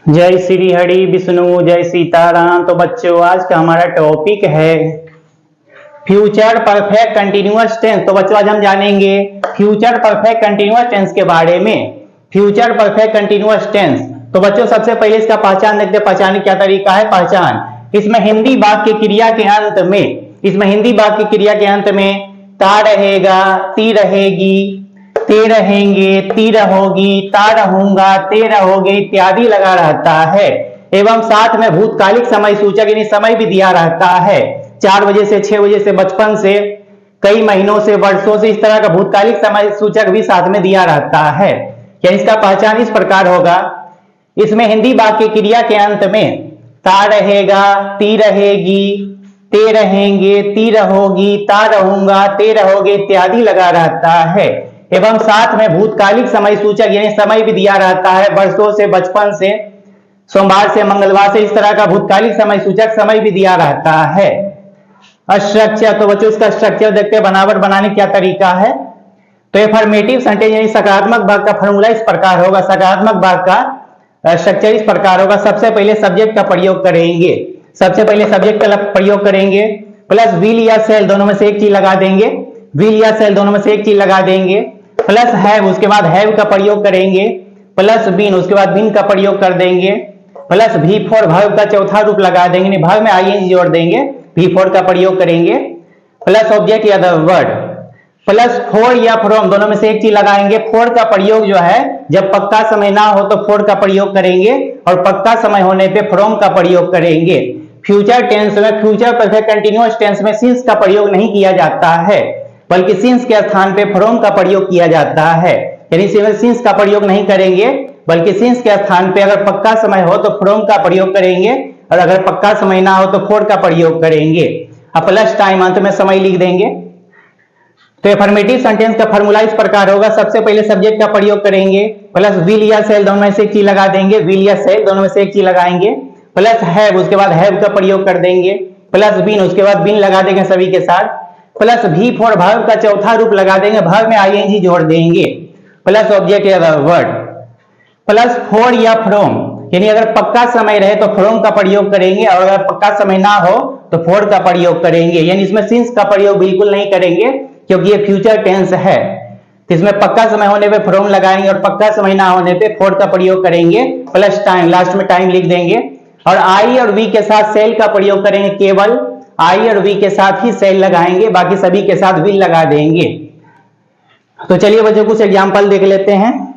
जय श्री हरि विष्णु जय सीताराम। तो बच्चों आज का हमारा टॉपिक है फ्यूचर परफेक्ट कंटिन्यूअस टेंस। तो बच्चों आज हम जानेंगे फ्यूचर परफेक्ट कंटिन्यूअस टेंस के बारे में। Future perfect continuous tense. तो बच्चों सबसे पहले इसका पहचान देखते हैं। पहचान क्या तरीका है पहचान। इसमें हिंदी वाक्य क्रिया के अंत में ता रहेगा, ती रहेगी, ते रहेंगे, ती रहोगी, ता रहूंगा, ते रहोगे इत्यादि लगा रहता है। एवं साथ में भूतकालिक समय सूचक यानी समय भी दिया रहता है। 4 बजे से 6 बजे से, बचपन से, कई महीनों से, वर्षों से, इस तरह का भूतकालिक समय सूचक भी साथ में दिया रहता है। या इसका पहचान इस प्रकार होगा। इसमें हिंदी वाक्य क्रिया के अंत में ता रहेगा, ती रहेगी, ते रहेंगे, ती रहोगी, ता रहूंगा, ते रहोगे इत्यादि लगा रहता है। एवं साथ में भूतकालिक समय सूचक यानी समय भी दिया रहता है। वर्षों से, बचपन से, सोमवार से, मंगलवार से, इस तरह का भूतकालिक समय सूचक समय भी दिया रहता है। स्ट्रक्चर। तो बच्चों इसका स्ट्रक्चर देखते हैं बनावट बनाने क्या तरीका है। तो एफर्मेटिव सेंटेंस यानी सकारात्मक भाग का फॉर्मूला इस प्रकार होगा। सकारात्मक भाग का स्ट्रक्चर इस प्रकार होगा। सबसे पहले सब्जेक्ट का प्रयोग करेंगे। प्लस विल या सेल दोनों में से एक चीज लगा देंगे। प्लस हैव, उसके बाद हैव का प्रयोग करेंगे। प्लस बीन, उसके बाद बीन का प्रयोग कर देंगे। प्लस भी फोर, वर्ब का चौथा रूप लगा देंगे। वर्ब में आईएनजी जोड़ देंगे, भी फोर का प्रयोग करेंगे। प्लस ऑब्जेक्ट या द वर्ड। प्लस फोर या फ्रॉम दोनों में से एक चीज लगाएंगे। फोर का प्रयोग जो है जब पक्का समय ना हो तो फोर का प्रयोग करेंगे और पक्का समय होने पे फ्रॉम का प्रयोग करेंगे। फ्यूचर टेंस में, फ्यूचर परफेक्ट कंटिन्यूअस टेंस में सिंस का प्रयोग नहीं किया जाता है, बल्कि सिंस के स्थान पे फ्रॉम का प्रयोग किया जाता है। यानी सिंस का प्रयोग नहीं करेंगे, बल्कि सिंस के स्थान पे अगर पक्का समय हो तो फ्रॉम का प्रयोग करेंगे और अगर पक्का समय ना हो तो फोर का प्रयोग करेंगे। अब प्लस टाइम अंत में समय लिख देंगे। तो एफर्मेटिव सेंटेंस का फॉर्मूला इस प्रकार होगा। सबसे पहले सब्जेक्ट का प्रयोग करेंगे। प्लस विल या सेल दोनों में से एक चीज लगा देंगे। विल या सेल दोनों में से एक चीज लगाएंगे। प्लस हैव, उसके बाद हैव का प्रयोग कर देंगे। प्लस बीन, उसके बाद बीन लगा देंगे सभी के साथ। प्लस भी फॉर, वर्ब का चौथा रूप लगा देंगे। वर्ब में आईएनजी जोड़ देंगे। प्लस ऑब्जेक्ट या वर्ड। प्लस फॉर या फ्रॉम, यानी अगर पक्का समय रहे तो फ्रॉम का प्रयोग करेंगे और अगर पक्का समय ना हो तो फॉर का प्रयोग करेंगे। यानी इसमें सिंस का प्रयोग बिल्कुल नहीं करेंगे क्योंकि ये फ्यूचर टेंस है। तो इसमें पक्का समय होने पे फ्रॉम लगाएंगे और पक्का समय ना होने पे फॉर का प्रयोग करेंगे। प्लस टाइम, लास्ट में टाइम लिख देंगे। और आई और वी के साथ सेल का प्रयोग करेंगे। केवल आई और वी के साथ ही सेल लगाएंगे, बाकी सभी के साथ विल लगा देंगे। तो चलिए बच्चों कुछ एग्जांपल देख लेते हैं।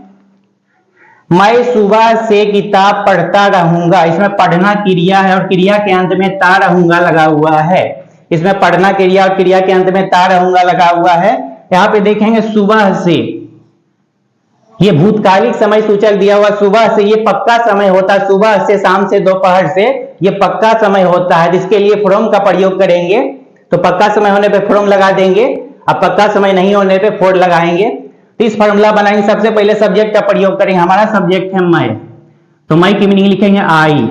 मैं सुबह से किताब पढ़ता रहूंगा। इसमें पढ़ना क्रिया है और क्रिया के अंत में ता रहूंगा लगा हुआ है। इसमें पढ़ना क्रिया और क्रिया के अंत में ता रहूंगा लगा हुआ है। यहाँ पे देखेंगे सुबह से, ये भूतकालिक समय सूचक दिया हुआ। सुबह से ये पक्का समय होता है। सुबह से, शाम से, दोपहर से ये पक्का समय होता है, जिसके लिए फ्रॉम का प्रयोग करेंगे। तो पक्का समय होने पे फ्रॉम लगा देंगे, अब पक्का समय नहीं होने पे फोर लगाएंगे। तो इस फॉर्मूला बनाएंगे। सबसे पहले सब्जेक्ट का प्रयोग करेंगे। हमारा सब्जेक्ट है मैं, तो मैं की मीनिंग लिखेंगे आई।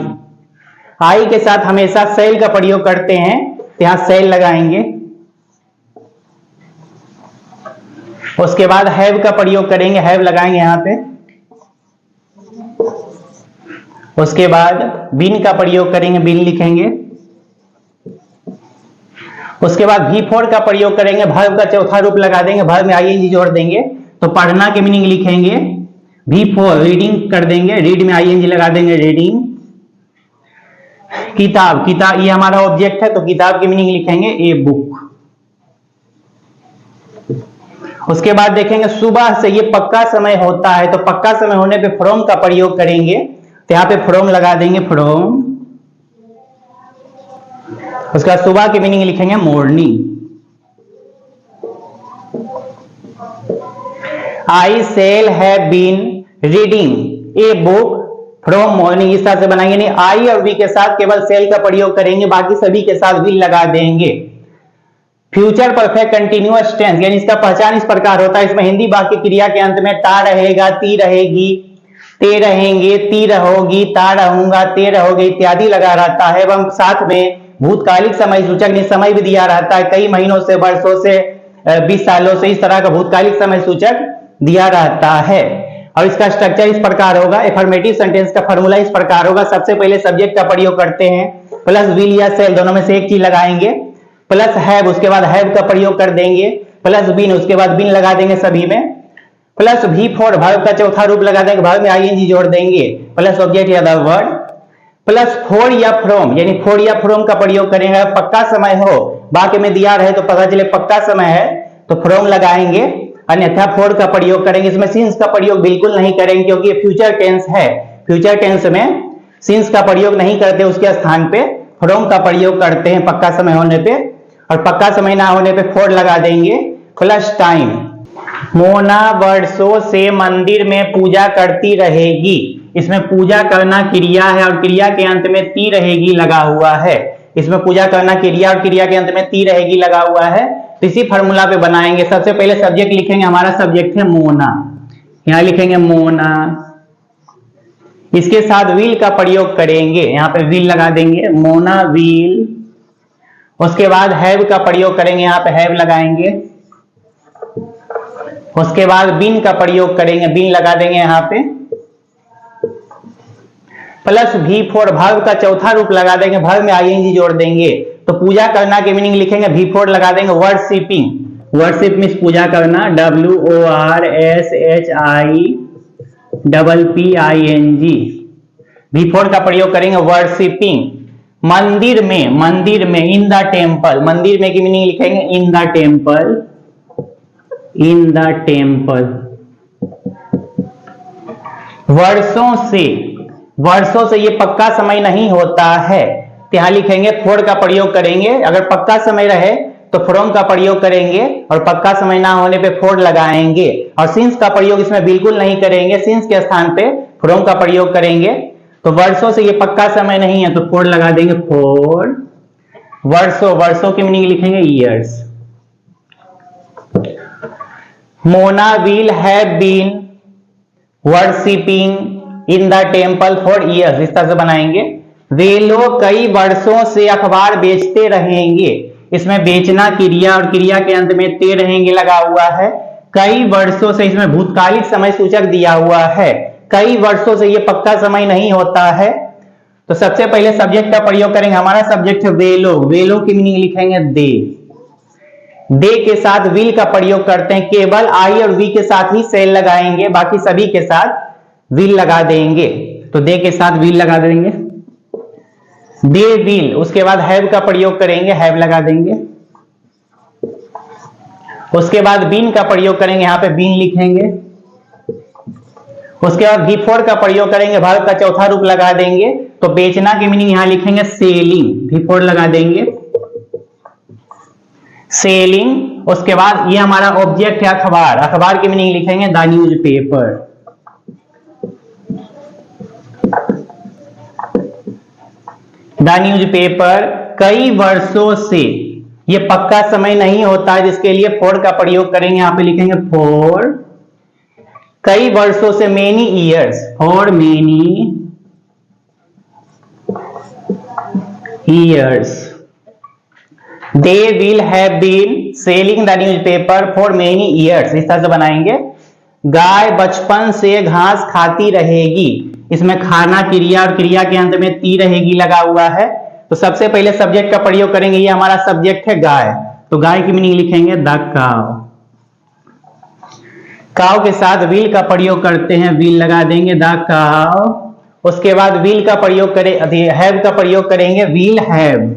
आई के साथ हमेशा सेल का प्रयोग करते हैं, तो यहां सेल लगाएंगे। उसके बाद हैव का प्रयोग करेंगे, हैव लगाएंगे यहां पे। उसके बाद बीन का प्रयोग करेंगे, बीन लिखेंगे। उसके बाद भी फोर का प्रयोग करेंगे, वर्ब का चौथा रूप लगा देंगे, वर्ब में आईएनजी जोड़ देंगे। तो पढ़ना के मीनिंग लिखेंगे भी फोर, रीडिंग कर देंगे, रीड में आईएनजी लगा देंगे, रीडिंग। किताब, किताब ये हमारा ऑब्जेक्ट है, तो किताब की मीनिंग लिखेंगे ए बुक। उसके बाद देखेंगे सुबह से ये पक्का समय होता है, तो पक्का समय होने पे फ्रॉम का प्रयोग करेंगे, तो यहां पे फ्रॉम लगा देंगे, फ्रॉम। उसके बाद सुबह की मीनिंग लिखेंगे morning. I shall have been reading a book from morning. इस तरह से बनाएंगे। नहीं, आई और वी के साथ केवल सेल का प्रयोग करेंगे, बाकी सभी के साथ विल लगा देंगे। फ्यूचर परफेक्ट कंटिन्यूअस टेंस यानी इसका पहचान इस प्रकार होता है। इसमें हिंदी वाक्य क्रिया के अंत में ता रहेगा, ती रहेगी, ते रहेंगे, ती रहोगी, ता रहूंगा, ते रहोगे इत्यादि लगा रहता है। एवं साथ में भूतकालिक समय सूचक ने समय भी दिया रहता है। कई महीनों से, वर्षों से, 20 सालों से, इस तरह का भूतकालिक समय सूचक दिया रहता है। और इसका स्ट्रक्चर इस प्रकार होगा। एफर्मेटिव सेंटेंस का फॉर्मूला इस प्रकार होगा। सबसे पहले सब्जेक्ट का प्रयोग करते हैं, प्लस विल या सेल दोनों में से एक चीज लगाएंगे, प्लस हैव, उसके बाद हैव का प्रयोग कर देंगे, प्लस बीन, उसके बाद बीन लगा देंगे सभी में, प्लस भी फॉर वर्ब का चौथा रूप लगा देंगे, वर्ब में आईएनजी जोड़ देंगे, प्लस ऑब्जेक्ट या द वर्ड, प्लस फॉर या फ्रॉम, यानी फॉर या फ्रॉम का प्रयोग करेंगे। पक्का समय हो, वाक्य में दिया रहे तो पता चले पक्का समय है तो फ्रॉम लगाएंगे, अन्यथा फॉर का प्रयोग करेंगे। इसमें सिंस का प्रयोग बिल्कुल नहीं करेंगे क्योंकि ये फ्यूचर टेंस है। फ्यूचर टेंस में सिंस का प्रयोग नहीं करते, उसके स्थान पे फ्रॉम का प्रयोग करते हैं पक्का समय होने पे, और पक्का समय ना होने पे फॉर लगा देंगे, प्लस टाइम। मोना वर्षों से मंदिर में पूजा करती रहेगी। इसमें पूजा करना क्रिया है और क्रिया के अंत में ती रहेगी लगा हुआ है। इसमें पूजा करना क्रिया और क्रिया के अंत में ती रहेगी लगा हुआ है, तो इसी फॉर्मूला पे बनाएंगे। सबसे पहले सब्जेक्ट लिखेंगे, हमारा सब्जेक्ट है मोना, यहां लिखेंगे मोना, इसके साथ विल का प्रयोग करेंगे, यहां पे विल लगा देंगे, मोना विल। उसके बाद हैव का प्रयोग करेंगे, यहां पे हैव लगाएंगे। उसके बाद बीन का प्रयोग करेंगे, बीन लगा देंगे यहां पे, प्लस भी फॉर वर्ब का चौथा रूप लगा देंगे, वर्ब में आईएनजी जोड़ देंगे। तो पूजा करना के मीनिंग लिखेंगे, भी फॉर लगा देंगे, वर्शिपिंग, वर्शिप मींस पूजा करना, WORSHIPPING, भी फॉर का प्रयोग करेंगे, वर्शिपिंग। मंदिर में, मंदिर में, इन द टेम्पल, मंदिर में की मीनिंग लिखेंगे इन the temple, in the temple. वर्षों से, वर्षों से ये पक्का समय नहीं होता है, यहां लिखेंगे फॉर का प्रयोग करेंगे। अगर पक्का समय रहे तो फ्रॉम का प्रयोग करेंगे, और पक्का समय ना होने पे फॉर लगाएंगे। और सिंस का प्रयोग इसमें बिल्कुल नहीं करेंगे, सिंस के स्थान पे फ्रॉम का प्रयोग करेंगे। तो वर्षों से ये पक्का समय नहीं है तो फॉर लगा देंगे, फॉर। वर्षों, वर्षों की मीनिंग लिखेंगे years. Mona will have been worshipping in the temple for years, इस तरह से बनाएंगे। वे लोग कई वर्षों से अखबार बेचते रहेंगे, इसमें बेचना क्रिया और क्रिया के अंत में ते रहेंगे लगा हुआ है। कई वर्षों से, इसमें भूतकालिक समय सूचक दिया हुआ है, कई वर्षों से ये पक्का समय नहीं होता है। तो सबसे पहले सब्जेक्ट का प्रयोग करेंगे, हमारा सब्जेक्ट है वे लोग, वे लोग की मीनिंग लिखेंगे दे, दे के साथ विल का प्रयोग करते हैं, केवल आई और वी के साथ ही सेल लगाएंगे, बाकी सभी के साथ विल लगा देंगे। तो दे के साथ विल लगा देंगे, दे विल। उसके बाद हैव का प्रयोग करेंगे, हैव लगा देंगे। उसके बाद बीन का प्रयोग करेंगे, यहां पे बीन लिखेंगे। उसके बाद भी फॉर का प्रयोग करेंगे, वर्ब का चौथा रूप लगा देंगे। तो बेचना की मीनिंग यहां लिखेंगे सेलिंग, भी फॉर लगा देंगे, सेलिंग। उसके बाद ये हमारा ऑब्जेक्ट है अखबार, अखबार की मीनिंग लिखेंगे the news paper, the news paper. कई वर्षों से, ये पक्का समय नहीं होता है जिसके लिए फॉर का प्रयोग करेंगे, यहां पे लिखेंगे फॉर। कई वर्षों से, many years, for many years. They will have been selling the newspaper for many years, इस तरह से बनाएंगे। गाय बचपन से घास खाती रहेगी, इसमें खाना क्रिया और क्रिया के अंत में ती रहेगी लगा हुआ है। तो सबसे पहले सब्जेक्ट का प्रयोग करेंगे, ये हमारा सब्जेक्ट है गाय, तो गाय की मीनिंग लिखेंगे द काव, काव के साथ विल का प्रयोग करते हैं, विल लगा देंगे द काव। उसके बाद विल का प्रयोग करें, हैव का प्रयोग करेंगे, विल हैव।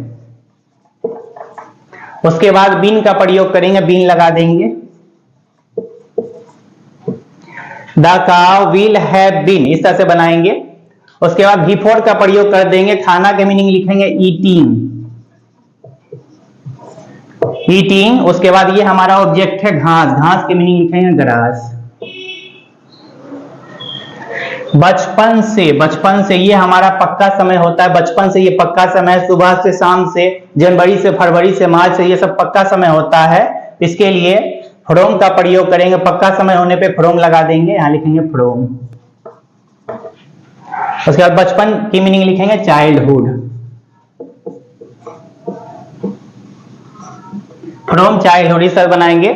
उसके बाद बीन का प्रयोग करेंगे, बीन लगा देंगे, the cow will have been, इस तरह से बनाएंगे। उसके बाद भी फॉर का प्रयोग कर देंगे, खाना के मीनिंग लिखेंगे ईटिंग, ईटिंग। उसके बाद ये हमारा ऑब्जेक्ट है घास, घास की मीनिंग लिखेंगे ग्रास। बचपन से, बचपन से ये हमारा पक्का समय होता है, बचपन से ये पक्का समय है, सुबह से शाम से, जनवरी से फरवरी से मार्च से, ये सब पक्का समय होता है। इसके लिए फ्रॉम का प्रयोग करेंगे, पक्का समय होने पे फ्रॉम लगा देंगे, यहां लिखेंगे फ्रॉम। उसके बाद बचपन की मीनिंग लिखेंगे चाइल्डहुड, फ्रॉम चाइल्डहुड, इस तरह बनाएंगे।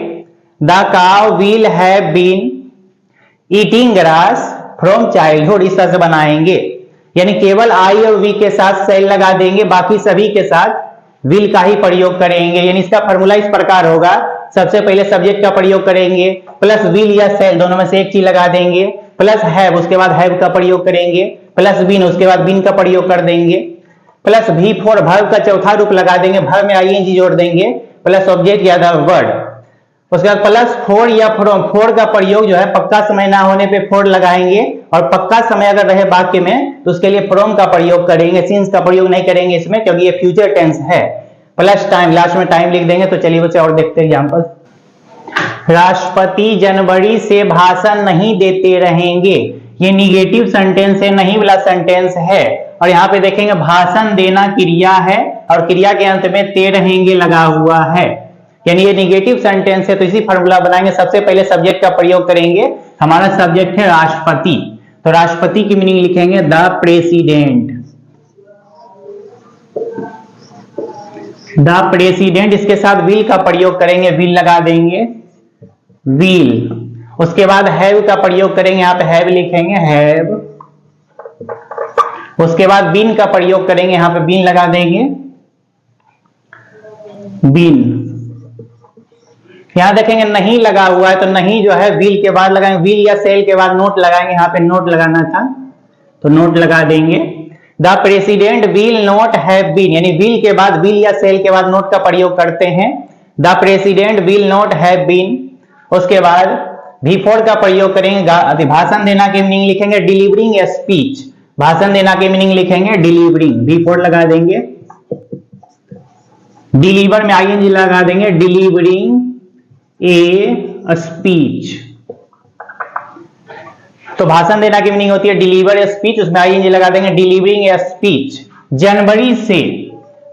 The cow will have been eating grass from childhood, इस तरह से बनाएंगे। यानी केवल आई और वी के साथ सेल लगा देंगे, बाकी सभी के साथ विल का ही प्रयोग करेंगे। यानी इसका फॉर्मूला इस प्रकार होगा, सबसे पहले सब्जेक्ट का प्रयोग करेंगे, प्लस विल या सेल दोनों में से एक चीज लगा देंगे, प्लस हैव, उसके बाद हैव का प्रयोग करेंगे, प्लस बीन, उसके बाद बीन का प्रयोग कर देंगे, प्लस भी फॉर वर्ब का चौथा रूप लगा देंगे, वर्ब में आईएनजी जोड़ देंगे, प्लस ऑब्जेक्ट या द वर्ड, उसके बाद प्लस फोर या फ्रॉम, फोर का प्रयोग जो है पक्का समय ना होने पे फोर लगाएंगे, और पक्का समय अगर रहे वाक्य में तो उसके लिए फ्रॉम का प्रयोग करेंगे, सिंस का प्रयोग नहीं करेंगे इसमें क्योंकि ये फ्यूचर टेंस है। प्लस टाइम, लास्ट में टाइम लिख देंगे। तो चलिए बच्चे और देखते हैं एग्जांपल। राष्ट्रपति जनवरी से भाषण नहीं देते रहेंगे, ये निगेटिव सेंटेंस है, नहीं वाला सेंटेंस है। और यहाँ पे देखेंगे भाषण देना क्रिया है और क्रिया के अंत में ते रहेंगे लगा हुआ है, यानी ये निगेटिव सेंटेंस है। तो इसी फॉर्मूला बनाएंगे, सबसे पहले सब्जेक्ट का प्रयोग करेंगे। हमारा सब्जेक्ट है राष्ट्रपति, तो राष्ट्रपति की मीनिंग लिखेंगे द प्रेसिडेंट, द प्रेसिडेंट। इसके साथ विल का प्रयोग करेंगे, विल लगा देंगे, विल। उसके बाद हैव का प्रयोग करेंगे, यहाँ पे हैव लिखेंगे, हैव। उसके बाद बीन का प्रयोग करेंगे, यहां पे बीन लगा देंगे, बीन। यहां देखेंगे नहीं लगा हुआ है, तो नहीं जो है विल के बाद लगाएंगे, विल या सेल के बाद नोट लगाएंगे, यहां पे नोट लगाना था तो नोट लगा देंगे। The president will not have been, यानी विल के बाद, विल या सेल के बाद नोट का प्रयोग करते हैं। The president will not have been. उसके बाद बिफोर का प्रयोग करेंगे, भाषण देना की मीनिंग लिखेंगे डिलीवरिंग ए स्पीच, भाषण देना की मीनिंग लिखेंगे डिलीवरिंग, बिफोर लगा देंगे, डिलीवर में आईएनजी लगा देंगे, डिलीवरिंग ए स्पीच। तो भाषण देना की मीनिंग होती है डिलीवर ए स्पीच, उसमें आईएनजी लगा देंगे, डिलीवरिंग ए स्पीच। जनवरी से,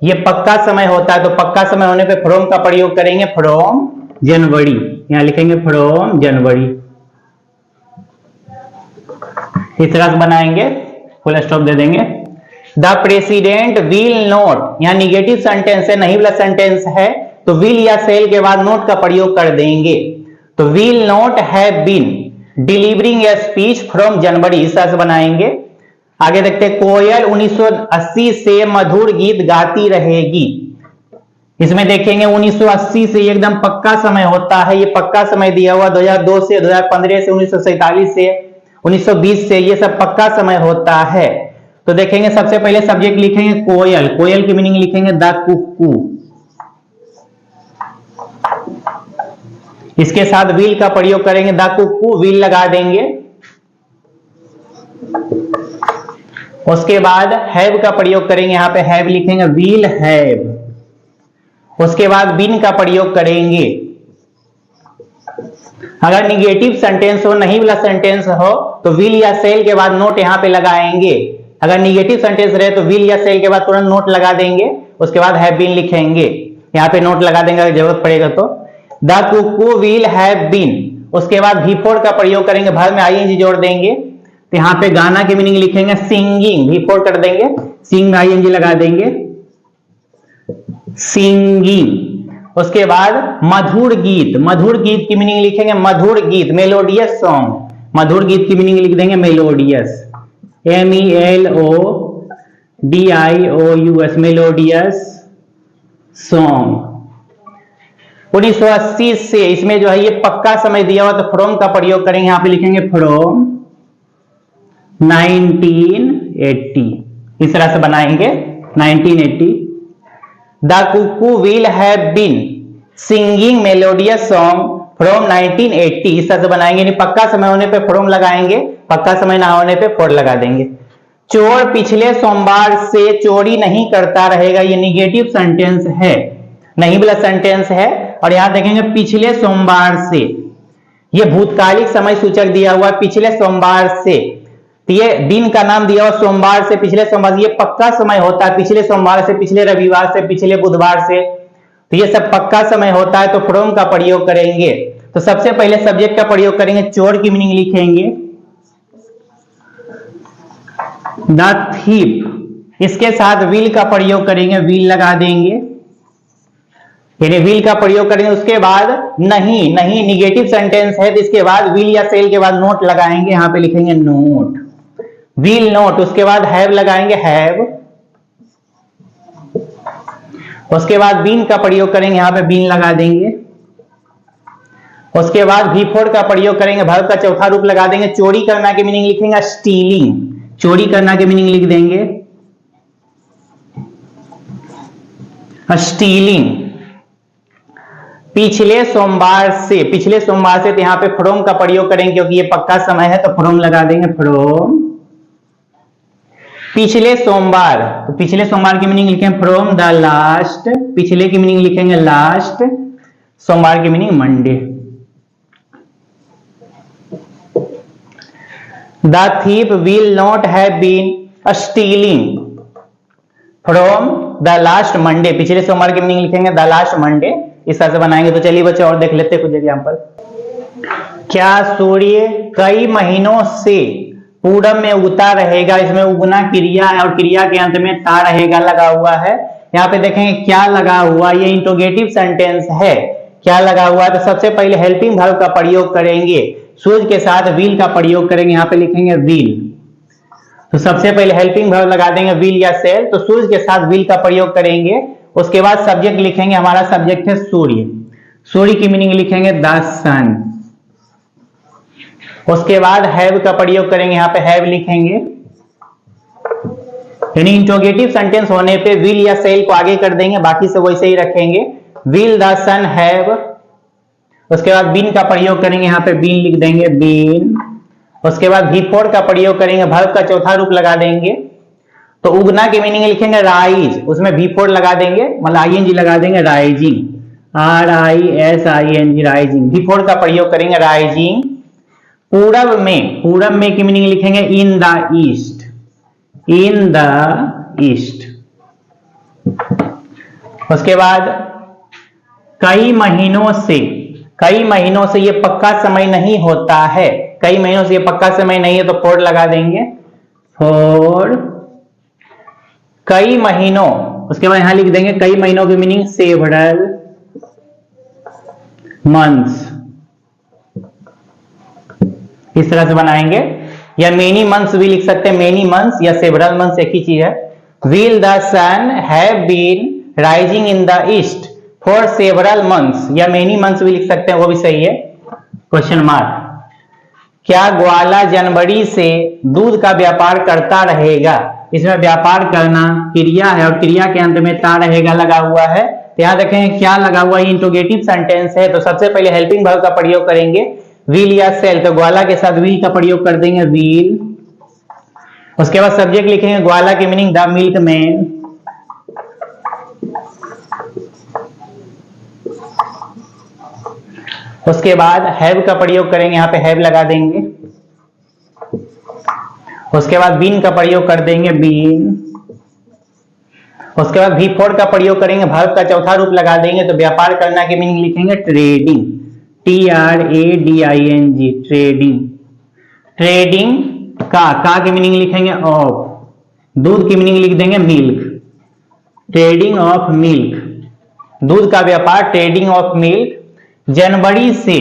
ये पक्का समय होता है, तो पक्का समय होने पे फ्रॉम का प्रयोग करेंगे, फ्रॉम जनवरी, यहां लिखेंगे फ्रॉम जनवरी। इस तरह से बनाएंगे, फुल स्टॉप दे देंगे। द प्रेसिडेंट विल नॉट, यहां निगेटिव सेंटेंस है, नहीं वाला सेंटेंस है, तो विल या सेल के बाद नोट का प्रयोग कर देंगे। तो will not have been delivering a speech from January, इस तरह से बनाएंगे। आगे देखते हैं, कोयल 1980 से मधुर गीत गाती रहेगी। इसमें देखेंगे 1980 से एकदम पक्का समय होता है, ये पक्का समय दिया हुआ 2002 से, 2015 से, 1947 से, 1920 से, ये सब पक्का समय होता है। तो देखेंगे सबसे पहले सब्जेक्ट लिखेंगे कोयल, कोयल की मीनिंग लिखेंगे द कुक्कू। इसके साथ विल का प्रयोग करेंगे, द कुक्कू विल लगा देंगे। उसके बाद हैव का प्रयोग करेंगे, यहां पे हैव लिखेंगे, विल हैव। उसके बाद बीन का प्रयोग करेंगे। अगर निगेटिव सेंटेंस हो, नहीं वाला सेंटेंस हो, तो विल या सेल के बाद नोट यहां पे लगाएंगे। अगर निगेटिव सेंटेंस रहे तो विल या सेल के बाद तुरंत नोट लगा देंगे, उसके बाद हैव बीन लिखेंगे, यहां पे नोट लगा देंगे अगर जरूरत पड़ेगा तो। The cuckoo will have been. उसके बाद बिफोर का प्रयोग करेंगे, वर्ब में आईएनजी जोड़ देंगे, तो यहां पे गाना की मीनिंग लिखेंगे सिंगिंग, बिफोर कर देंगे, सिंग में आईएनजी लगा देंगे, सिंगिंग। उसके बाद मधुर गीत, मधुर गीत की मीनिंग लिखेंगे मधुर गीत, मेलोडियस सॉन्ग, मधुर गीत की मीनिंग लिख देंगे मेलोडियस, MELODIOUS, मेलोडियस सॉन्ग। 1980 से, इसमें जो है ये पक्का समय दिया हुआ, तो फ्रॉम का प्रयोग करेंगे, यहां पे लिखेंगे फ्रॉम 1980, इस तरह से बनाएंगे 1980। The cuckoo will have been singing melodious song from 1980, इस तरह से बनाएंगे। नहीं पक्का समय होने पे फ्रॉम लगाएंगे, पक्का समय ना होने पे फॉर लगा देंगे। चोर पिछले सोमवार से चोरी नहीं करता रहेगा, ये निगेटिव सेंटेंस है, नहीं वाला सेंटेंस है। और यहां देखेंगे पिछले सोमवार से, ये भूतकालिक समय सूचक दिया हुआ है, पिछले सोमवार से, तो ये दिन का नाम दिया हुआ सोमवार से, पिछले सोमवार, ये पक्का समय होता है, पिछले सोमवार से, पिछले रविवार से, पिछले बुधवार से, तो ये सब पक्का समय होता है, तो फ्रॉम का प्रयोग करेंगे। तो सबसे पहले सब्जेक्ट का प्रयोग करेंगे, चोर की मीनिंग लिखेंगे द थीफ। इसके साथ विल का प्रयोग करेंगे, विल लगा देंगे, यानी विल का प्रयोग करेंगे। उसके बाद नहीं, नहीं निगेटिव सेंटेंस है तो इसके बाद विल या सेल के बाद नोट लगाएंगे, यहां पे लिखेंगे नोट, विल नोट। उसके बाद हैव लगाएंगे हैव। उसके बाद बीन का प्रयोग करेंगे, यहां पे बीन लगा देंगे। उसके बाद V4 का प्रयोग करेंगे, वर्ब का चौथा रूप लगा देंगे। चोरी करना की मीनिंग लिखेंगे स्टीलिंग, चोरी करना की मीनिंग लिख देंगे स्टीलिंग। पिछले सोमवार से, पिछले सोमवार से तो यहां पे फ्रॉम का प्रयोग करेंगे क्योंकि ये पक्का समय है तो फ्रॉम लगा देंगे फ्रॉम। पिछले सोमवार, तो पिछले सोमवार की मीनिंग लिखेंगे फ्रॉम द लास्ट, पिछले की मीनिंग लिखेंगे लास्ट, सोमवार की meaning Monday. The thief will not have been stealing from the last Monday, पिछले सोमवार की मीनिंग लिखेंगे द लास्ट मंडे। इस तरह से बनाएंगे। तो चलिए बच्चे और देख लेते हैं कुछ एग्जांपल। क्या सूर्य कई महीनों से पूरब में उगता रहेगा, इसमें उगना क्रिया है और क्रिया के अंत में ता रहेगा लगा हुआ है। यहाँ पे देखेंगे क्या लगा हुआ, ये इंट्रोगेटिव सेंटेंस है। क्या लगा हुआ है तो सबसे पहले हेल्पिंग वर्ब का प्रयोग करेंगे, सूज के साथ विल का प्रयोग करेंगे, यहाँ पे लिखेंगे विल। तो सबसे पहले हेल्पिंग वर्ब लगा देंगे विल या सेल, तो सूज के साथ विल का प्रयोग करेंगे। उसके बाद सब्जेक्ट लिखेंगे, हमारा सब्जेक्ट है सूर्य, सूर्य की मीनिंग लिखेंगे द सन। उसके बाद हैव का प्रयोग करेंगे, यहाँ पे हैव लिखेंगे। यानी इंट्रोगेटिव सेंटेंस होने पे विल या सेल को आगे कर देंगे, बाकी से वैसे ही रखेंगे, विल द सन हैव। उसके बाद बीन का प्रयोग करेंगे, यहाँ पे बीन लिख देंगे बीन। उसके बाद V4 का प्रयोग करेंगे, वर्ब का चौथा रूप लगा देंगे। तो उगना की मीनिंग लिखेंगे राइज, उसमें V4 लगा देंगे, मतलब ING लगा देंगे राइजिंग, RISING राइजिंग। V4 का प्रयोग करेंगे राइजिंग। पूरब में, पूरब में की मीनिंग लिखेंगे इन the east, in the east. उसके बाद कई महीनों से, कई महीनों से ये पक्का समय नहीं होता है, कई महीनों से ये पक्का समय नहीं है तो फोर लगा देंगे फोर, कई महीनों। उसके बाद यहां लिख देंगे कई महीनों की मीनिंग सेवरल मंथ्स। इस तरह से बनाएंगे, या मेनी मंथ्स भी लिख सकते हैं, मेनी मंथ्स या सेवरल मंथ्स एक ही चीज है। Will the sun have been rising in the east for several months, या मेनी मंथ्स भी लिख सकते हैं, वो भी सही है। Question mark. क्या ग्वाला जनवरी से दूध का व्यापार करता रहेगा, इसमें व्यापार करना क्रिया है और क्रिया के अंत में ता रहेगा लगा हुआ है। तो यहां देखें क्या लगा हुआ है, इंट्रोगेटिव सेंटेंस है। तो सबसे पहले हेल्पिंग वर्ब का प्रयोग करेंगे विल या सेल, तो ग्वाला के साथ विल का प्रयोग कर देंगे विल। उसके बाद सब्जेक्ट लिखेंगे ग्वाला की मीनिंग द मिल्क मैन। उसके बाद हैव का प्रयोग करेंगे, यहां पे हैव लगा देंगे। उसके बाद बीन का प्रयोग कर देंगे बीन। उसके बाद V4 का प्रयोग करेंगे, वर्ब का चौथा रूप लगा देंगे। तो व्यापार करना की मीनिंग लिखेंगे ट्रेडिंग, TRADING ट्रेडिंग। ट्रेडिंग का की मीनिंग लिखेंगे ऑफ, दूध की मीनिंग लिख देंगे मिल्क, ट्रेडिंग ऑफ मिल्क, दूध का व्यापार ट्रेडिंग ऑफ मिल्क। जनवरी से,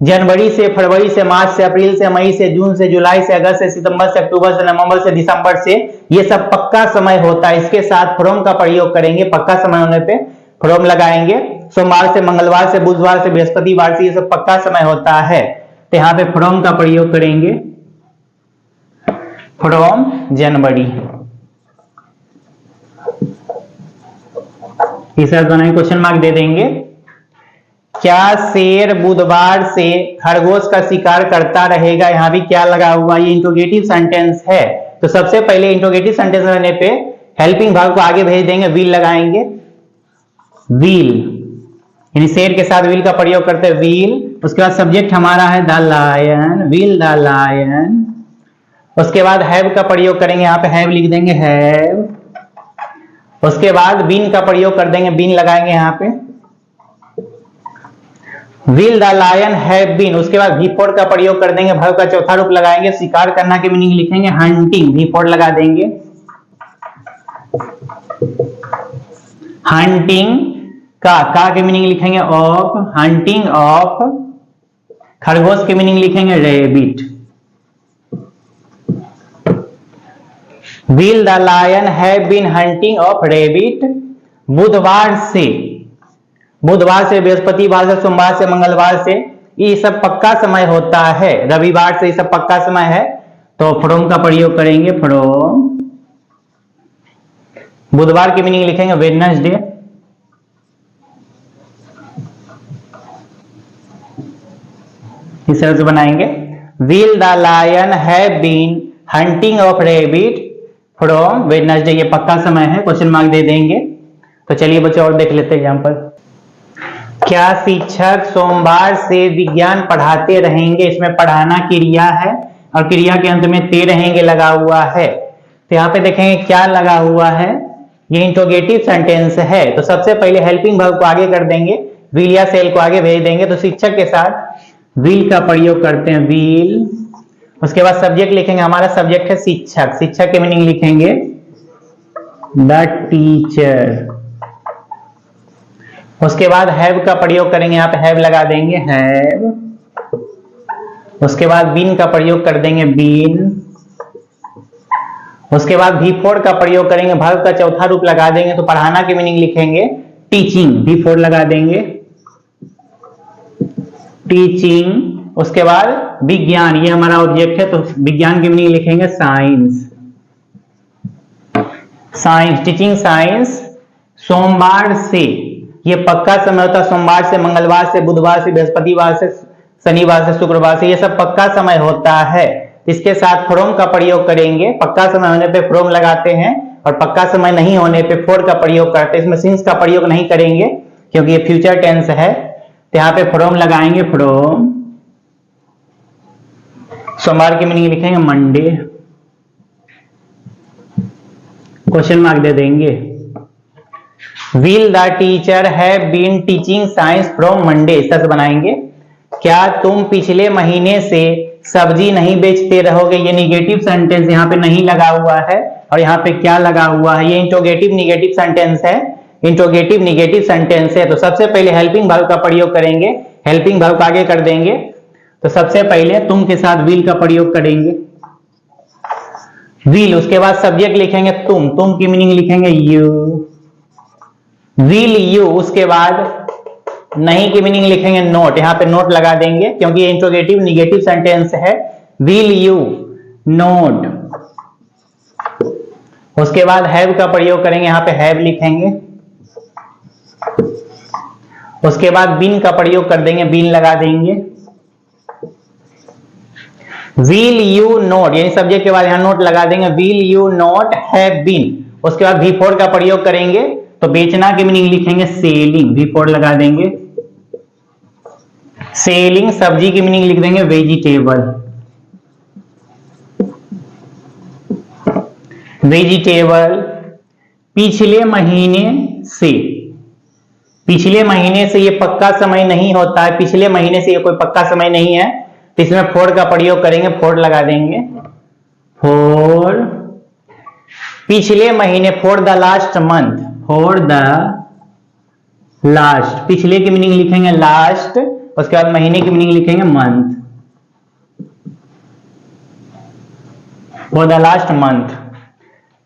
जनवरी से फरवरी से मार्च से अप्रैल से मई से जून से जुलाई से अगस्त से सितंबर से अक्टूबर से नवंबर से दिसंबर से, ये सब पक्का समय होता है। इसके साथ फ्रॉम का प्रयोग करेंगे, पक्का समय होने पे फ्रॉम लगाएंगे। सोमवार से मंगलवार से बुधवार से बृहस्पतिवार से, ये सब पक्का समय होता है। तो यहाँ पे फ्रॉम का प्रयोग करेंगे, फ्रॉम जनवरी। इस तरह बनाएंगे, क्वेश्चन मार्क दे देंगे। क्या शेर बुधवार से खरगोश का शिकार करता रहेगा, यहां भी क्या लगा हुआ, ये इंट्रोगेटिव सेंटेंस है। तो सबसे पहले इंट्रोगेटिव सेंटेंस रहने पे हेल्पिंग वर्ब को आगे भेज देंगे, विल लगाएंगे विल, यानी शेर के साथ विल का प्रयोग करते हैं विल। उसके बाद सब्जेक्ट हमारा है the lion, will the lion. उसके बाद हैव का प्रयोग करेंगे, यहाँ पे हैव लिख देंगे हैव। उसके बाद बीन का प्रयोग कर देंगे, बीन लगाएंगे यहाँ पे will the lion have been. उसके बाद V4 का प्रयोग कर देंगे, वर्ब का चौथा रूप लगाएंगे, शिकार करना की मीनिंग लिखेंगे हंटिंग, V4 लगा देंगे। हंटिंग का के मीनिंग लिखेंगे ऑफ, हंटिंग ऑफ, खरगोश के मीनिंग लिखेंगे rabbit. Will the lion have been hunting of rabbit? बुधवार से, बुधवार से, बृहस्पतिवार से, सोमवार से, मंगलवार से, ये सब पक्का समय होता है। रविवार से ये सब पक्का समय है, तो फ्रॉम का प्रयोग करेंगे, फ्रॉम। बुधवार की मीनिंग लिखेंगे वेडनेसडे। इस तरह से बनाएंगे। Will the lion have been hunting of rabbit from Wednesday? ये पक्का समय है, क्वेश्चन मार्क दे देंगे। तो चलिए बच्चों और देख लेते हैं यहाँ पर। क्या शिक्षक सोमवार से विज्ञान पढ़ाते रहेंगे? इसमें पढ़ाना क्रिया है और क्रिया के अंत में ते रहेंगे लगा हुआ है। तो यहाँ पे देखेंगे क्या लगा हुआ है, ये इंट्रोगेटिव सेंटेंस है। तो सबसे पहले हेल्पिंग वर्ब को आगे कर देंगे, विल या सेल को आगे भेज देंगे। तो शिक्षक के साथ विल का प्रयोग करते हैं, विल। उसके बाद सब्जेक्ट लिखेंगे, हमारा सब्जेक्ट है शिक्षक, शिक्षक के मीनिंग लिखेंगे द टीचर। उसके बाद हैव का प्रयोग करेंगे, यहाँ पे हैव लगा देंगे, हैव। उसके बाद बीन का प्रयोग कर देंगे, बीन। उसके बाद V4 का प्रयोग करेंगे, वर्ब का चौथा रूप लगा देंगे। तो पढ़ाना की मीनिंग लिखेंगे टीचिंग, V4 लगा देंगे, टीचिंग। उसके बाद विज्ञान, ये हमारा ऑब्जेक्ट है, तो विज्ञान की मीनिंग लिखेंगे साइंस, साइंस, टीचिंग साइंस। सोमवार से, ये पक्का समय होता है, सोमवार से, मंगलवार से, बुधवार से, बृहस्पतिवार से, शनिवार से, शुक्रवार से, ये सब पक्का समय होता है। इसके साथ फ्रॉम का प्रयोग करेंगे, पक्का समय होने पे फ्रॉम लगाते हैं और पक्का समय नहीं होने पे फॉर का प्रयोग करते हैं। इसमें सिंस का प्रयोग नहीं करेंगे क्योंकि ये फ्यूचर टेंस है। तो यहाँ पे फ्रॉम लगाएंगे, फ्रॉम। सोमवार की मीनिंग लिखेंगे मंडे, क्वेश्चन मार्क दे देंगे। Will the teacher have been teaching science from Monday? इस तरह से बनाएंगे। क्या तुम पिछले महीने से सब्जी नहीं बेचते रहोगे? ये निगेटिव सेंटेंस यहाँ पे नहीं लगा हुआ है और यहाँ पे क्या लगा हुआ है, ये इंट्रोगेटिव निगेटिव सेंटेंस है, इंट्रोगेटिव निगेटिव सेंटेंस है। तो सबसे पहले हेल्पिंग वर्ब का प्रयोग करेंगे, हेल्पिंग वर्ब आगे कर देंगे। तो सबसे पहले तुम के साथ विल का प्रयोग करेंगे, विल। उसके बाद सब्जेक्ट लिखेंगे तुम की मीनिंग लिखेंगे यू, विल यू। उसके बाद नहीं की मीनिंग लिखेंगे नोट, यहाँ पे नोट लगा देंगे क्योंकि ये इंट्रोगेटिव निगेटिव सेंटेंस है, विल यू नोट। उसके बाद हैव का प्रयोग करेंगे, यहाँ पे हैव लिखेंगे। उसके बाद बीन का प्रयोग कर देंगे, बीन लगा देंगे। विल यू नोट, यानी सब्जेक्ट के बाद यहाँ नोट लगा देंगे, will you not have been. उसके बाद V4 का प्रयोग करेंगे, तो बेचना की मीनिंग लिखेंगे सेलिंग, V4 लगा देंगे, सेलिंग। सब्जी की मीनिंग लिख देंगे वेजिटेबल, वेजिटेबल। पिछले महीने से, पिछले महीने से ये पक्का समय नहीं होता है, पिछले महीने से ये कोई पक्का समय नहीं है, तो इसमें फॉर का प्रयोग करेंगे, फॉर लगा देंगे, फॉर पिछले महीने, for the last month, for the last. पिछले की मीनिंग लिखेंगे लास्ट, उसके बाद महीने की मीनिंग लिखेंगे month, for the last month.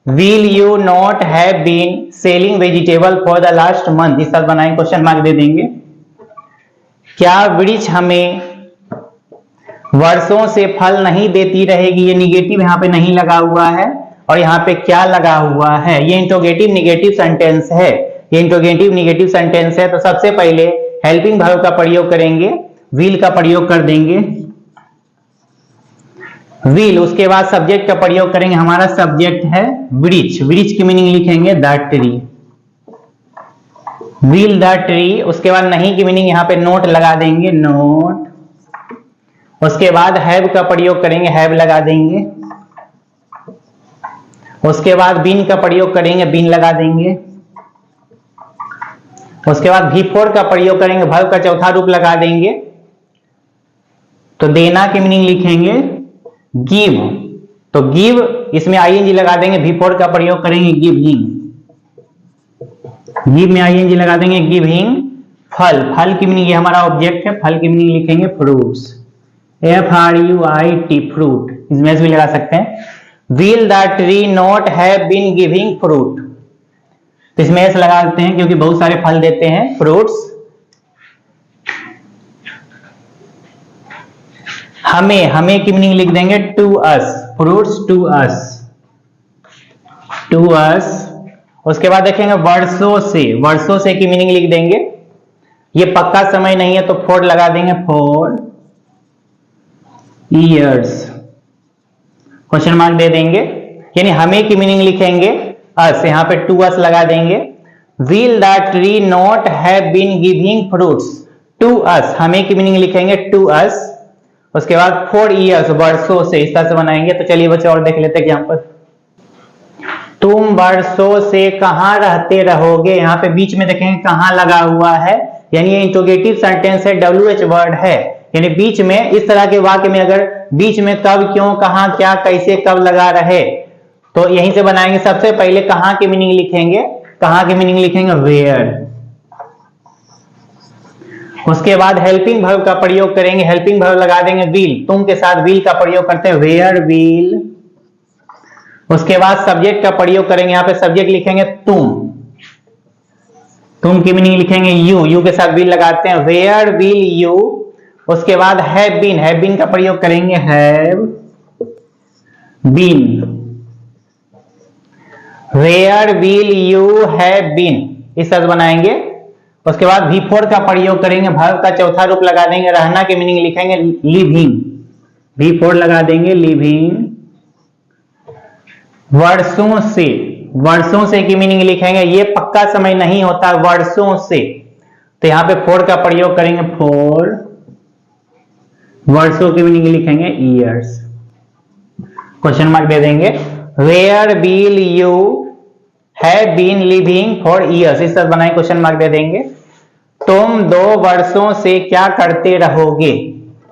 Will you not have been selling vegetable for the last month? इस तरह बनाएंगे, क्वेश्चन मार्क दे देंगे। क्या वृक्ष हमें वर्षों से फल नहीं देती रहेगी? ये निगेटिव यहाँ पे नहीं लगा हुआ है और यहाँ पे क्या लगा हुआ है, ये इंट्रोगेटिव निगेटिव सेंटेंस है, ये इंट्रोगेटिव निगेटिव सेंटेंस है। तो सबसे पहले हेल्पिंग वर्ब का प्रयोग करेंगे, विल का प्रयोग कर देंगे, विल। उसके बाद सब्जेक्ट का प्रयोग करेंगे, हमारा सब्जेक्ट है वृक्ष, वृक्ष की मीनिंग लिखेंगे the tree, will the tree. उसके बाद नहीं की मीनिंग यहाँ पे नोट लगा देंगे, नोट। उसके बाद हैव का प्रयोग करेंगे, हैव लगा देंगे। उसके बाद बीन का प्रयोग करेंगे, बीन लगा देंगे। उसके बाद V4 का प्रयोग करेंगे, वर्ब का चौथा रूप लगा देंगे। तो देना की मीनिंग लिखेंगे गिव, तो गिव, इसमें ING लगा देंगे, V4 का प्रयोग करेंगे गिविंग, गिव में आईएनजी लगा देंगे, गिविंग फल, फल की मीनिंग, ये हमारा ऑब्जेक्ट है, फल की मीनिंग लिखेंगे फ्रूट्स, FRUIT फ्रूट, इसमें भी लगा सकते हैं। Will the tree not have been giving fruit, तो इसमें एस लगा देते हैं क्योंकि बहुत सारे फल देते हैं फ्रूट्स। हमें, हमें की मीनिंग लिख देंगे to us, fruits to us, to us. उसके बाद देखेंगे वर्षों से, वर्षों से की मीनिंग लिख देंगे, ये पक्का समय नहीं है तो फॉर लगा देंगे, फॉर ईयर्स, क्वेश्चन मार्क दे देंगे, यानी हमें की मीनिंग लिखेंगे अस, यहां पे टू अस लगा देंगे। Will the tree not have been giving fruits to us, हमें की मीनिंग लिखेंगे टू अस। उसके बाद फॉर ईयर्स, वर्षों से, इस तरह से बनाएंगे। तो चलिए बच्चे और देख लेते हैं यहाँ पर, तुम वर्षों से कहां रहते रहोगे, यहाँ पे बीच में देखेंगे कहां लगा हुआ है, यानी ये इंट्रोगेटिव सेंटेंस है, WH वर्ड है, यानी बीच में इस तरह के वाक्य में अगर बीच में कब, क्यों, कहां, क्या, कैसे, कब लगा रहे, तो यहीं से बनाएंगे। सबसे पहले कहां की मीनिंग लिखेंगे, कहां की मीनिंग लिखेंगे वेयर। उसके बाद हेल्पिंग वर्ब का प्रयोग करेंगे, हेल्पिंग वर्ब लगा देंगे विल, तुम के साथ विल का प्रयोग करते हैं, वेयर विल। उसके बाद सब्जेक्ट का प्रयोग करेंगे, यहां पे सब्जेक्ट लिखेंगे तुम, तुम की मीनिंग लिखेंगे यू, यू के साथ विल लगाते हैं, वेयर विल यू। उसके बाद हैव बीन, हैव बीन का प्रयोग करेंगे, have been, where will you have been, इस तरह बनाएंगे। उसके बाद बिफोर का प्रयोग करेंगे, वर्ब का चौथा रूप लगा देंगे, रहना की मीनिंग लिखेंगे लिविंग, बिफोर लगा देंगे लिविंग। वर्षों से, वर्षों से की मीनिंग लिखेंगे, ये पक्का समय नहीं होता, वर्षों से, तो यहां पे फोर का प्रयोग करेंगे, फोर, वर्षों की मीनिंग लिखेंगे ईयर्स, क्वेश्चन मार्क दे देंगे। Where will you have been living for years, इस तरह बनाए, क्वेश्चन मार्क दे देंगे। तुम 2 वर्षों से क्या करते रहोगे,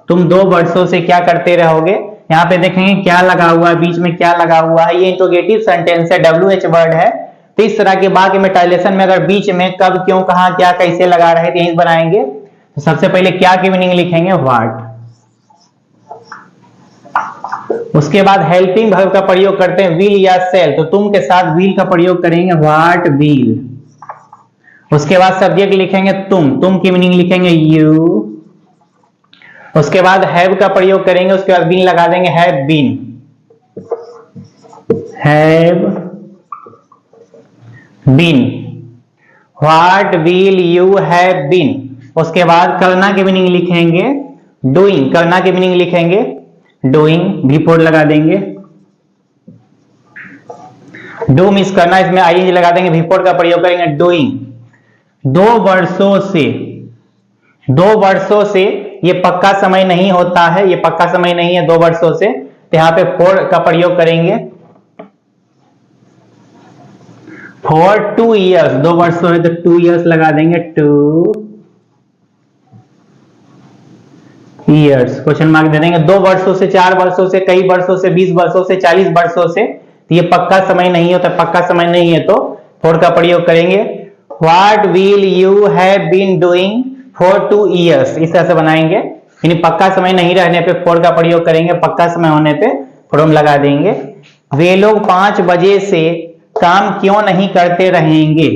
तुम 2 वर्षों से क्या करते रहोगे, यहाँ पे देखेंगे क्या लगा हुआ है, बीच में क्या लगा हुआ है, ये इंट्रोगेटिव सेंटेंस है, WH वर्ड है, तो इस तरह के वाक्य में ट्रांसलेशन में अगर बीच में कब, क्यों, कहां, क्या, कैसे लगा रहे थे, यही बनाएंगे। तो सबसे पहले क्या की मीनिंग लिखेंगे व्हाट। उसके बाद हेल्पिंग वर्ब का प्रयोग करते हैं विल या सेल, तो तुम के साथ विल का प्रयोग करेंगे, व्हाट विल। उसके बाद सब्जेक्ट लिखेंगे तुम की मीनिंग लिखेंगे यू। उसके बाद हैव का प्रयोग करेंगे, उसके बाद बीन लगा देंगे, have been, have been. What will you have been. उसके बाद करना की मीनिंग लिखेंगे डूइंग, करना की मीनिंग लिखेंगे डूइंग, बिफोर लगा देंगे। डू मिस करना, इसमें आईएनजी लगा देंगे, बिफोर का प्रयोग करेंगे डूइंग। 2 वर्षों से, 2 वर्षों से ये पक्का समय नहीं होता है, ये पक्का समय नहीं है 2 वर्षों से, तो यहां पे फॉर का प्रयोग करेंगे, फॉर 2 ईयर्स, 2 वर्षों है तो 2 ईयर्स लगा देंगे, 2 ईयर्स, क्वेश्चन मार्क दे देंगे। 2 वर्षों से, 4 वर्षों से, कई वर्षों से, 20 वर्षों से, 40 वर्षों से, तो ये पक्का समय नहीं होता, पक्का समय नहीं है तो फॉर का प्रयोग करेंगे। What will you have been doing for 2 years, इस तरह से बनाएंगे, यानी पक्का समय नहीं रहने पे फॉर का प्रयोग करेंगे, पक्का समय होने पे फ्रॉम लगा देंगे। वे लोग 5 बजे से काम क्यों नहीं करते रहेंगे,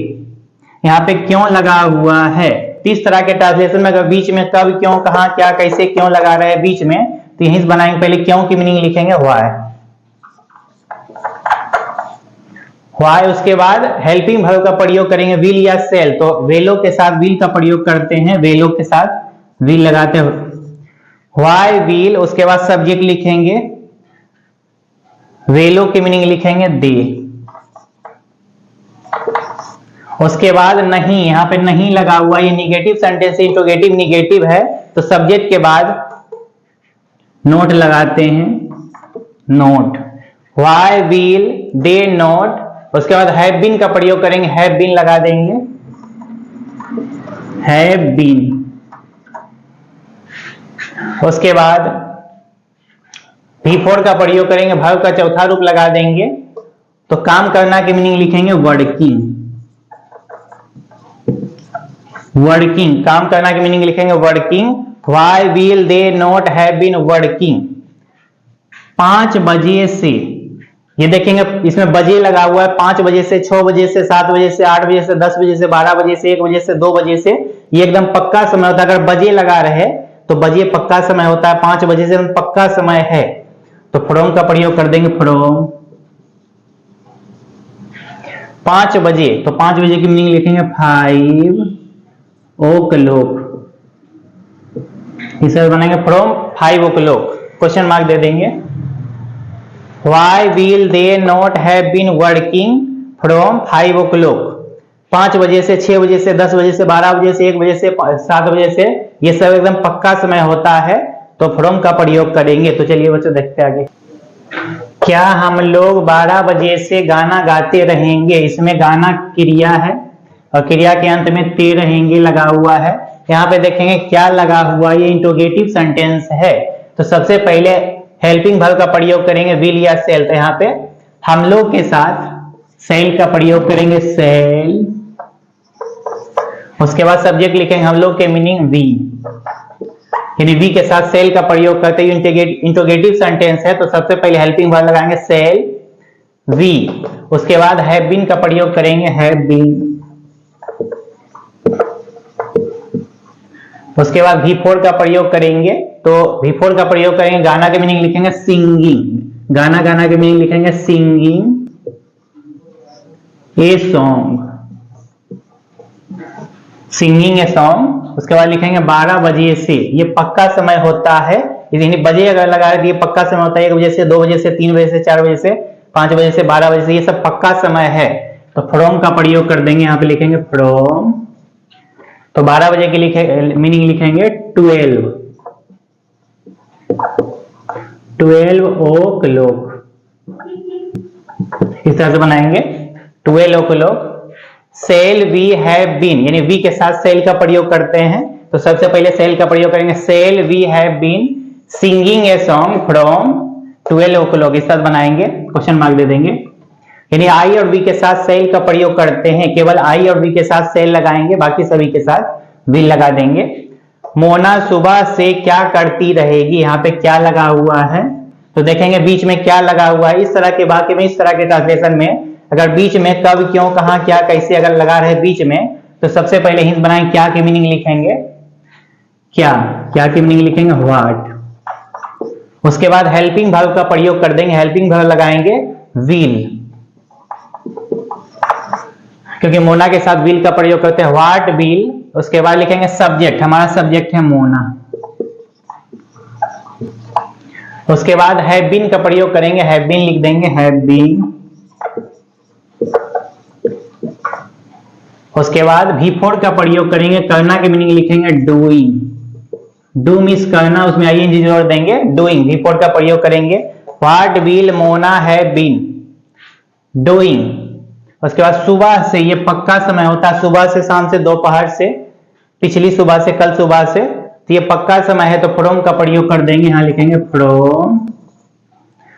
यहाँ पे क्यों लगा हुआ है, इस तरह के ट्रांसलेशन में अगर बीच में कब, क्यों, कहां, क्या, कैसे, क्यों लगा रहे हैं बीच में, तो यहीं से बनाएंगे, पहले क्यों की मीनिंग लिखेंगे व्हाई, व्हाई। उसके बाद हेल्पिंग वर्ब का प्रयोग करेंगे विल या सेल, तो वेलो के साथ विल का प्रयोग करते हैं, वेलो के साथ विल लगाते हैं, व्हाई विल। उसके बाद सब्जेक्ट लिखेंगे, वेलो की मीनिंग लिखेंगे दे। उसके बाद नहीं, यहां पे नहीं लगा हुआ, ये निगेटिव सेंटेंस, इंट्रोगेटिव निगेटिव है, तो सब्जेक्ट के बाद नोट लगाते हैं, note. Why will they note. उसके बाद हैव बीन का प्रयोग करेंगे, हैव बीन लगा देंगे, हैव बीन। उसके बाद बिफोर का प्रयोग करेंगे, वर्ब का चौथा रूप लगा देंगे, तो काम करना की मीनिंग लिखेंगे वर्किंग, वर्किंग, काम करना की मीनिंग लिखेंगे working. Why will they not have been working, 5 बजे से, ये देखेंगे इसमें बजे लगा हुआ है, 5 बजे से, 6 बजे से, 7 बजे से, 8 बजे से, 10 बजे से, 12 बजे से, 1 बजे से, 2 बजे से, ये एकदम पक्का समय होता है। अगर बजे लगा रहे तो बजे पक्का समय होता है, 5 बजे से पक्का समय है, तो फ्रॉम का प्रयोग कर देंगे फ्रॉम 5 बजे। तो 5 बजे की मीनिंग लिखेंगे 5 o'clock, इसे बनाएंगे फ्रॉम 5 o'clock, क्वेश्चन मार्क दे देंगे। Why will they not have been working from 5 o'clock, 5 बजे से, 6 बजे से, 10 बजे से, 12 बजे से, 1 बजे से, 7 बजे से, ये सब एकदम पक्का समय होता है, तो फ्रॉम का प्रयोग करेंगे। तो चलिए बच्चों देखते आगे। क्या हम लोग 12 बजे से गाना गाते रहेंगे, इसमें गाना क्रिया है और क्रिया के अंत में ते रहेंगे लगा हुआ है। यहाँ पे देखेंगे क्या लगा हुआ, ये इंट्रोगेटिव सेंटेंस है। तो सबसे पहले हेल्पिंग वर्ब का प्रयोग करेंगे विल या सेल, तो यहाँ पे हम लोग के साथ सेल का प्रयोग करेंगे सेल, उसके बाद सब्जेक्ट लिखेंगे हम लोग के मीनिंग वी, यानी वी के साथ सेल का प्रयोग करते हुए इंट्रोगेटिव सेंटेंस है, तो सबसे पहले हेल्पिंग वर्ब लगाएंगे सेल वी, उसके बाद हैव बीन का प्रयोग करेंगे हैव बीन, उसके बाद V4 का प्रयोग करेंगे, तो V4 का प्रयोग करेंगे गाना के मीनिंग लिखेंगे सिंगिंग, गाना गाना के मीनिंग लिखेंगे singing a song, singing a song. उसके बाद लिखेंगे 12 बजे से, ये पक्का समय होता है, यानी बजे अगर लगा रहे तो ये पक्का समय होता है, 1 बजे से, 2 बजे से, 3 बजे से, 4 बजे से, 5 बजे से, 12 बजे से, ये सब पक्का समय है, तो फ्रॉम का प्रयोग कर देंगे, यहाँ पे लिखेंगे फ्रॉम, तो 12 बजे के लिखे मीनिंग लिखेंगे 12 o'clock, इस तरह से बनाएंगे 12 o'clock। Shall we have been, यानी वी के साथ सेल का प्रयोग करते हैं, तो सबसे पहले सेल का प्रयोग करेंगे shall we have been singing a song from 12 o'clock, इस तरह बनाएंगे, क्वेश्चन मार्क दे देंगे। यानी आई और वी के साथ सेल का प्रयोग करते हैं, केवल आई और वी के साथ सेल लगाएंगे, बाकी सभी के साथ विल लगा देंगे। मोना सुबह से क्या करती रहेगी, यहाँ पे क्या लगा हुआ है, तो देखेंगे बीच में क्या लगा हुआ है। इस तरह के वाक्य में, इस तरह के ट्रांसलेशन में अगर बीच में कब, क्यों, कहां, क्या, कैसे अगर लगा रहे बीच में, तो सबसे पहले हिंट बनाएंगे, क्या की मीनिंग लिखेंगे क्या, क्या की मीनिंग लिखेंगे व्हाट। उसके बाद हेल्पिंग वर्ब का प्रयोग कर देंगे, हेल्पिंग वर्ब लगाएंगे विल, क्योंकि मोना के साथ विल का प्रयोग करते हैं व्हाट विल। उसके बाद लिखेंगे सब्जेक्ट, हमारा सब्जेक्ट है मोना। उसके बाद हैव बीन का प्रयोग करेंगे, हैव बीन लिख देंगे हैव बीन। उसके बाद V4 का प्रयोग करेंगे, करना के मीनिंग लिखेंगे डूइंग, डू मीन्स करना, उसमें आईएनजी जोड़ देंगे डूइंग, V4 का प्रयोग करेंगे what will Mona have been doing. उसके बाद सुबह से, ये पक्का समय होता है, सुबह से, शाम से, दोपहर से, पिछली सुबह से, कल सुबह से, तो ये पक्का समय है, तो फ्रॉम का प्रयोग कर देंगे, यहां लिखेंगे फ्रॉम,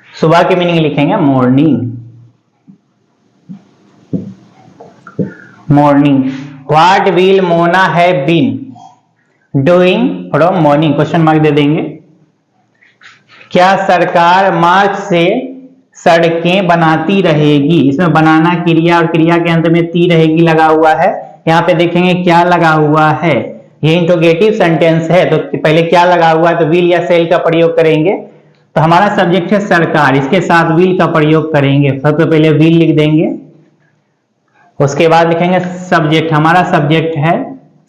सुबह की मीनिंग लिखेंगे morning, morning. What will Mona have been doing from morning, question mark दे देंगे। क्या सरकार मार्च से सड़कें बनाती रहेगी, इसमें बनाना क्रिया और क्रिया के अंत में ती रहेगी लगा हुआ है, यहाँ पे देखेंगे क्या लगा हुआ है, ये इंट्रोगेटिव सेंटेंस है, तो पहले क्या लगा हुआ है, तो विल या सेल का प्रयोग करेंगे। तो हमारा सब्जेक्ट है सरकार, इसके साथ विल का प्रयोग करेंगे, सबसे पहले विल लिख देंगे, उसके बाद लिखेंगे सब्जेक्ट, हमारा सब्जेक्ट है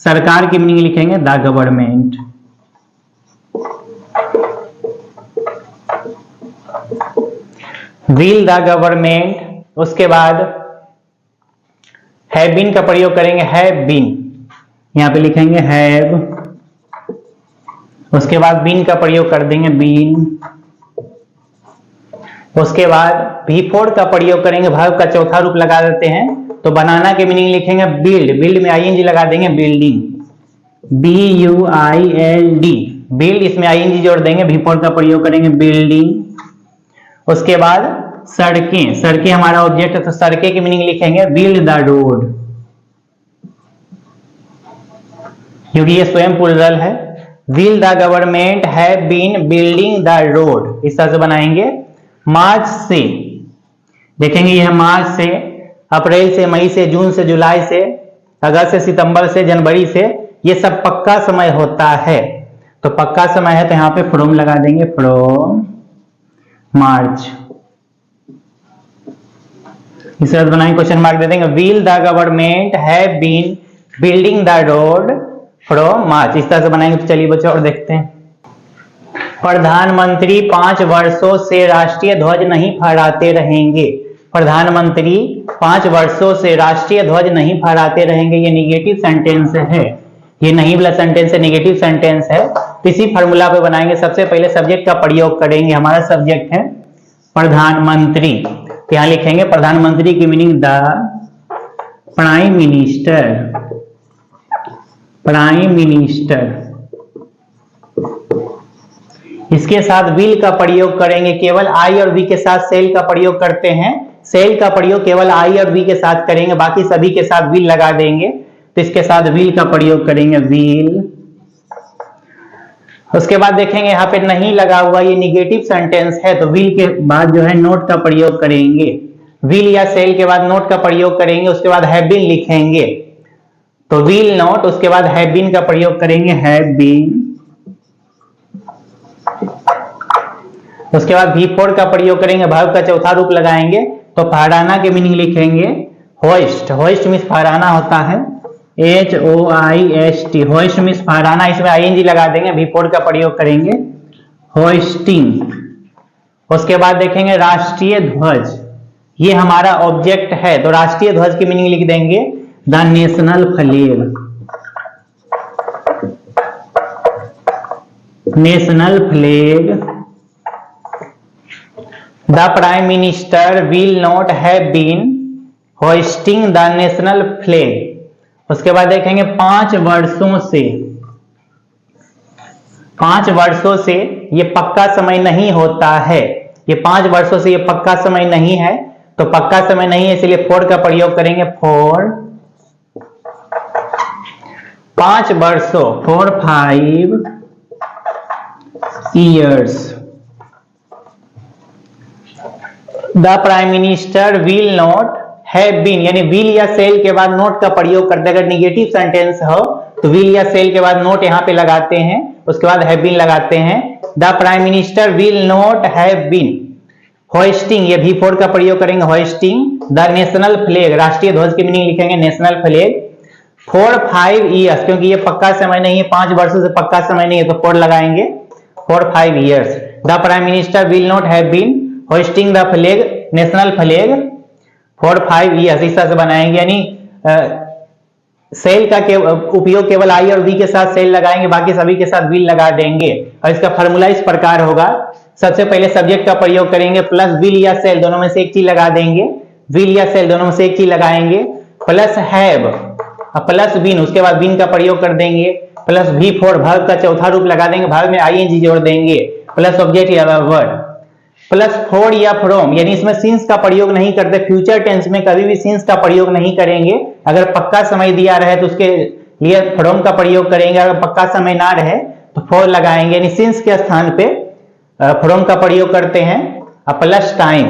सरकार की मीनिंग लिखेंगे the government. Will the government. उसके बाद हैव बीन का प्रयोग करेंगे हैव बीन, यहां पे लिखेंगे हैव, उसके बाद बीन का प्रयोग कर देंगे बीन। उसके बाद V4 का प्रयोग करेंगे, वर्ब का चौथा रूप लगा देते हैं, तो बनाना के मीनिंग लिखेंगे बिल्ड, बिल्ड में आईएनजी लगा देंगे बिल्डिंग, BUILD, बिल्ड, इसमें आईएनजी जोड़ देंगे, V4 का प्रयोग करेंगे बिल्डिंग। उसके बाद सड़कें, सड़कें हमारा ऑब्जेक्ट है, तो सड़कें की मीनिंग लिखेंगे बिल्ड द रोड, क्योंकि ये स्वयं प्लूरल है। Will the government have been building the road, इस तरह से बनाएंगे। मार्च से, देखेंगे यह मार्च से, अप्रैल से, मई से, जून से, जुलाई से, अगस्त से, सितंबर से, जनवरी से, ये सब पक्का समय होता है। तो पक्का समय है तो यहाँ पे फ्रॉम लगा देंगे, फ्रॉम मार्च। इस तरह बनाएंगे, क्वेश्चन मार्क दे देंगे। Will the government have been building the road from March, इस तरह से बनाएंगे। तो चलिए बच्चों और देखते हैं। प्रधानमंत्री 5 वर्षों से राष्ट्रीय ध्वज नहीं फहराते रहेंगे। प्रधानमंत्री 5 वर्षों से राष्ट्रीय ध्वज नहीं फहराते रहेंगे, ये निगेटिव सेंटेंस है। ये नहीं वाला सेंटेंस है, निगेटिव सेंटेंस है। तो इसी फॉर्मूला पे बनाएंगे। सबसे पहले सब्जेक्ट का प्रयोग करेंगे। हमारा सब्जेक्ट है प्रधानमंत्री, तो यहां लिखेंगे प्रधानमंत्री की meaning the prime minister, prime minister. इसके साथ विल का प्रयोग करेंगे। केवल आई और वी के साथ सेल का प्रयोग करते हैं। सेल का प्रयोग केवल आई और वी के साथ करेंगे, बाकी सभी के साथ विल लगा देंगे। तो इसके साथ विल का प्रयोग करेंगे, विल। उसके बाद देखेंगे यहाँ पे नहीं लगा हुआ, ये निगेटिव सेंटेंस है, तो विल के बाद जो है नोट का प्रयोग करेंगे। विल या सेल के बाद नोट का प्रयोग करेंगे। उसके बाद हैव बीन लिखेंगे, तो विल नोट, उसके बाद हैव बीन का प्रयोग करेंगे, हैव बीन। उसके बाद V4 का प्रयोग करेंगे, वर्ब का चौथा रूप लगाएंगे। तो फहराना के मीनिंग लिखेंगे होइस्ट। होइस्ट मीन्स फहराना होता है, HOIST। होइस्ट मीन्स फहराना, इसमें ING लगा देंगे। V4 का प्रयोग करेंगे, होइस्टिंग। उसके बाद देखेंगे राष्ट्रीय ध्वज, ये हमारा ऑब्जेक्ट है। तो राष्ट्रीय ध्वज की मीनिंग लिख देंगे the national flag, national flag. The Prime Minister will not have been hoisting the national flag। उसके बाद देखेंगे 5 वर्षों से। 5 वर्षों से ये पक्का समय नहीं होता है। ये 5 वर्षों से ये पक्का समय नहीं है, तो पक्का समय नहीं है इसलिए फॉर का प्रयोग करेंगे, फॉर 5 वर्षों, for 5 years। The prime minister will not have been, यानी विल या सेल के बाद नोट का प्रयोग करते हैं। अगर निगेटिव सेंटेंस हो तो विल या सेल के बाद नोट यहाँ पे लगाते हैं, उसके बाद हैव बीन लगाते हैं। The prime minister will not have been hoisting, ये V4 का प्रयोग करेंगे, होइस्टिंग द नेशनल फ्लैग। राष्ट्रीय ध्वज की मीनिंग लिखेंगे नेशनल फ्लैग फॉर 5 years, क्योंकि ये पक्का समय नहीं है, 5 वर्षों से पक्का समय नहीं है, तो फॉर लगाएंगे, for 5 years। The prime minister will not have been hoisting the flag, national flag for 5 years, इस तरह से बनाएंगे। यानी सेल का उपयोग केवल आई और वी के साथ सेल लगाएंगे, बाकी सभी के साथ विल लगा देंगे। और इसका फॉर्मूला इस प्रकार होगा। सबसे पहले सब्जेक्ट का प्रयोग करेंगे, प्लस विल या सेल दोनों में से एक चीज लगा देंगे, विल या सेल दोनों में से एक चीज लगाएंगे, प्लस हैव, प्लस बीन, उसके बाद बीन का प्रयोग कर देंगे, प्लस V4 वर्ब का चौथा रूप लगा देंगे, वर्ब में ING जोड़ देंगे, प्लस ऑब्जेक्ट या वर्ड, प्लस फॉर या फ्रॉम, यानी इसमें सिंस का प्रयोग नहीं करते। फ्यूचर टेंस में कभी भी सिंस का प्रयोग नहीं करेंगे। अगर पक्का समय दिया रहे तो उसके लिए फ्रॉम का प्रयोग करेंगे, अगर पक्का समय ना रहे तो फॉर लगाएंगे, यानी सिंस के स्थान पे फ्रॉम का प्रयोग करते हैं। Plus time,